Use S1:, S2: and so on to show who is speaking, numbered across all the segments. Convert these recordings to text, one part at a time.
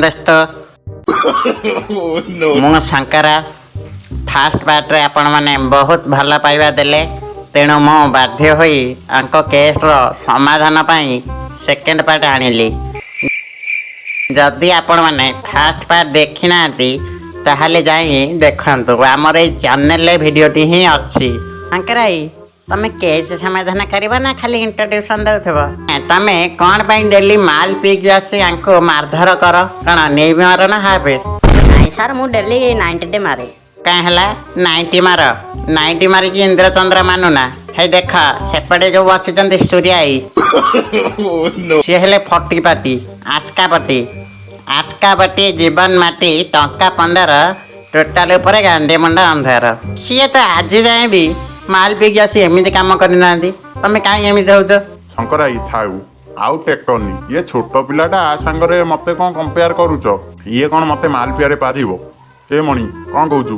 S1: दोस्तों मु Shankara fast part रे आपण माने बहुत भल पाइबा देले तेणु मु बाध्य होई आंको केस रो समाधान पाई सेकंड पार्ट आनिली। जदि आपण माने फास्ट पार्ट देखि नांती ताहले जाई देखंतु हमर ए चैनल रे वीडियोटी ही अछि। शंकराई तमे केस समाधान करबा ना खाली इंट्रोड्यूशन देउथबो? तमे कोन पई डेली माल पी के आसी आंको मारधर कर कण नै मार ना हाबे?
S2: नहीं सर मु डेली 90 डे मारे।
S1: का हला 90 मार कि इंद्र चंद्र मानु ना? हे देखा सेपटे जो बसिचंदी सूर्याई सी हेले फटी पाटी आस्का पटी जीवन माटी टंका 15 टोटाल ऊपर गांडे मुंडा अंधार। सी तो आज जाए भी माल पी आसी एमिति काम करि नांदी तमे काई एमिति होउछ?
S3: शंकराई थाउ आउ टेक्टरनी ये छोट पिलाटा आ सांगरे मते कोन कंपेयर करूछ? ये कोन मते माल पियारे पारिबो? ए मणि कोन कहूछु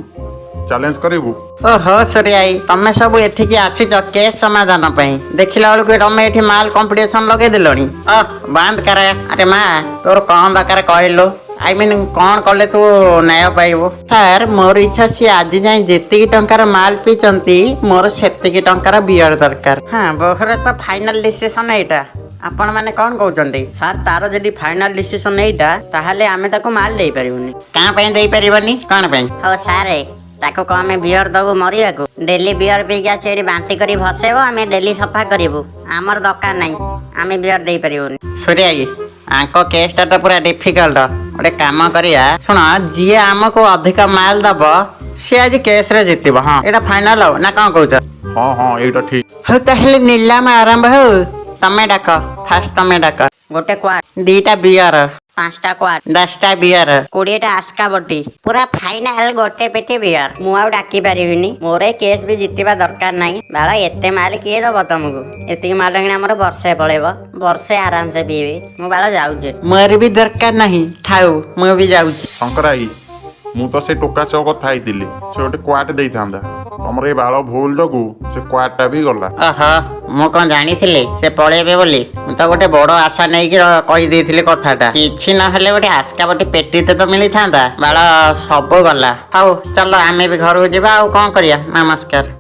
S3: चैलेंज करिबु?
S1: ओहो सूर्याई तमे सब एठिकी आसीच केस समाधान पई देखिला बेलକୁ तमे एठी माल कंपटीशन लगे दिलोनी। बंद कर। अरे माँ तोर कौन दरकार कहलो? आई मीन कौन कले तू न्याय पाइबो? सर मोर इच्छा सी आज जाए जेतिकी टंकार माल पीचंती मोर सेतिकी टंकार बियर दरकार। हाँ बोहरे तो फाइनल डिसीजन एटा आपण माने कौन कहउचंती?
S2: सर तारो जदी फाइनल डिसीजन एटा ताहाले आमे ताको माल देई परिबोनी।
S1: का पई देई परिबनी? कोन पई?
S2: हो सारे ताको कमे बियर दबो मरियाको डेली बियर पी के सेडी बांती करी भसेबो आमे डेली सफा करिवो हमर दरकार नाही आमे बियर देई परिबोनी।
S1: सूर्याई आंको केसटा तो पूरा डिफिकल्ट गोटे काम करिया सुन जी आमको अधिक माल दब सी आज केस रे जितब। हाँ एटा फाइनल हो ना कौन कहूच?
S3: हां हां एटा ठीक
S1: हो ताहले नीलाम आरंभ हो। तमे डाक फास्ट तमे डाक
S2: गोटे क्वाट
S1: 2टा बियर
S2: 5टा क्वाट
S1: 10टा बियर
S2: 20टा आस्का बटी पूरा फाइनल गोटे पेटी बियर मु आउ डाकी परिबिनी मोरे केस भी जितिबा दरकार नाही। बाळा एते माल किए दब तुमको एतिक माल हिना हमर वर्षे पळेबो वर्षे आराम से पीबी मु बाळा जाउजे
S1: मोर भी दरकार नहीं थाउ मु भी जाउछ।
S3: शंकराई मु तो से टोका सो कथा आइतिली से गोटे क्वाट देई थांदा हमर ए बाळ भूल जगु से क्वाटटा भी गला।
S1: ओहो मु कौन जानी से पळेबे बोली मु तो गोटे बड़ आशा नहीं कि कहि देथिले कथाटा किछि न हेले गोटे आस्का बटी पेटी तो मिली थांदा बाळ सब गला। हाउ चलो आमे भी घर को जिबा आ कोन करिया। नमस्कार।